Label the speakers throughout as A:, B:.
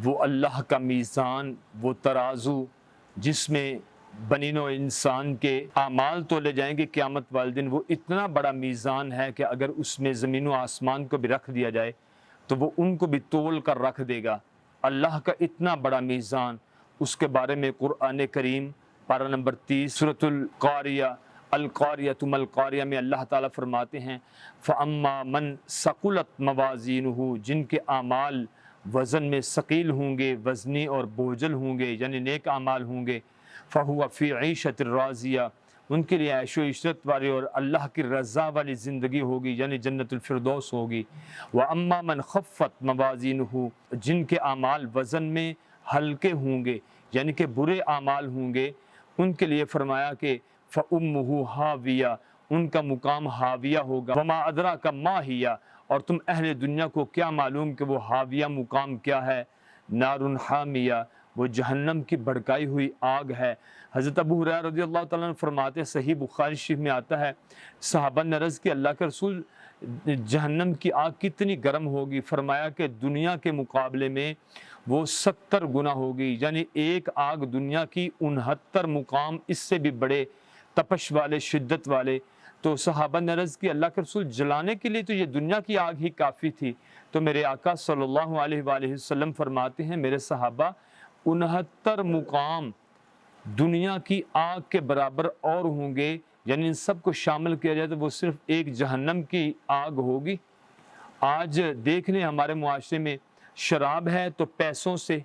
A: وہ اللہ کا میزان، وہ ترازو جس میں بنی نوع انسان کے اعمال تولے جائیں گے قیامت والے دن، وہ اتنا بڑا میزان ہے کہ اگر اس میں زمین و آسمان کو بھی رکھ دیا جائے تو وہ ان کو بھی تول کر رکھ دے گا۔ اللہ کا اتنا بڑا میزان، اس کے بارے میں قرآن کریم پارہ نمبر 30 سورۃ القاریہ القاریۃ ما القاریہ میں اللہ تعالیٰ فرماتے ہیں فَأَمَّا مَنْ ثَقُلَتْ مَوَازِينُهُ، جن کے اعمال وزن میں ثقیل ہوں گے، وزنی اور بوجھل ہوں گے، یعنی نیک اعمال ہوں گے، فَهُوَ فِي عِيشَةٍ رَاضِيَةٍ، ان کے لیے عیش و عشرت والی اور اللہ کی رضا والی زندگی ہوگی، یعنی جنت الفردوس ہوگی۔ وَأَمَّا مَنْ خَفَّتْ مَوَازِينُهُ، جن کے اعمال وزن میں ہلکے ہوں گے، یعنی کہ برے اعمال ہوں گے، ان کے لیے فرمایا کہ فَأُمُّهُ حَاوِيَةٌ، ان کا مقام حاویہ ہوگا۔ وَمَا أَدْرَاكَ مَا هِيَ، اور تم اہل دنیا کو کیا معلوم کہ وہ حاویہ مقام کیا ہے؟ نار حامیہ، وہ جہنم کی بھڑکائی ہوئی آگ ہے۔ حضرت ابو ہریرہ رضی اللہ تعالیٰ عنہ فرماتے ہیں، صحیح بخاری شریف میں آتا ہے، صحابہ نے عرض کی اللہ کے رسول جہنم کی آگ کتنی گرم ہوگی؟ فرمایا کہ دنیا کے مقابلے میں وہ 70 گنا ہوگی، یعنی ایک آگ دنیا کی 69 مقام اس سے بھی بڑے تپش والے، شدت والے۔ تو صحابہ نے عرض کی اللہ کے رسول جلانے کے لیے تو یہ دنیا کی آگ ہی کافی تھی۔ تو میرے آقا صلی اللہ علیہ وآلہ وسلم فرماتے ہیں میرے صحابہ 69 مقام دنیا کی آگ کے برابر اور ہوں گے، یعنی ان سب کو شامل کیا جائے تو وہ صرف ایک جہنم کی آگ ہوگی۔ آج دیکھ لیں ہمارے معاشرے میں شراب ہے تو پیسوں سے،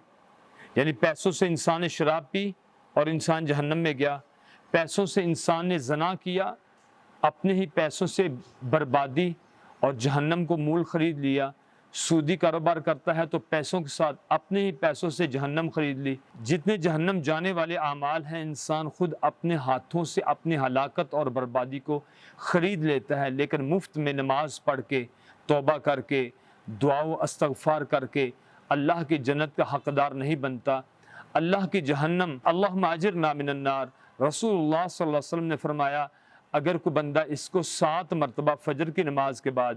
A: یعنی پیسوں سے انسان نے شراب پی اور انسان جہنم میں گیا، پیسوں سے انسان نے زنا کیا، اپنے ہی پیسوں سے بربادی اور جہنم کو مول خرید لیا، سودی کاروبار کرتا ہے تو پیسوں کے ساتھ اپنے ہی پیسوں سے جہنم خرید لی۔ جتنے جہنم جانے والے اعمال ہیں انسان خود اپنے ہاتھوں سے اپنی ہلاکت اور بربادی کو خرید لیتا ہے، لیکن مفت میں نماز پڑھ کے، توبہ کر کے، دعا و استغفار کر کے اللہ کی جنت کا حقدار نہیں بنتا، اللہ کی جہنم۔ اللہم اجرنا من النار۔ رسول اللہ صلی اللہ علیہ وسلم نے فرمایا اگر کوئی بندہ اس کو 7 مرتبہ فجر کی نماز کے بعد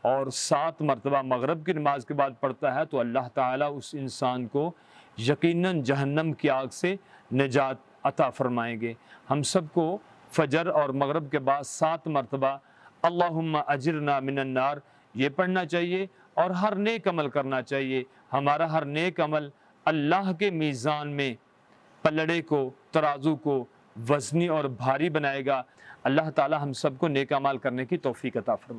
A: اور 7 مرتبہ مغرب کی نماز کے بعد پڑھتا ہے تو اللہ تعالیٰ اس انسان کو یقیناً جہنم کی آگ سے نجات عطا فرمائیں گے۔ ہم سب کو فجر اور مغرب کے بعد 7 مرتبہ اللہم اجرنا من النار یہ پڑھنا چاہیے اور ہر نیک عمل کرنا چاہیے۔ ہمارا ہر نیک عمل اللہ کے میزان میں پلڑے کو، ترازو کو وزنی اور بھاری بنائے گا۔ اللہ تعالیٰ ہم سب کو نیک اعمال کرنے کی توفیق عطا فرمائے۔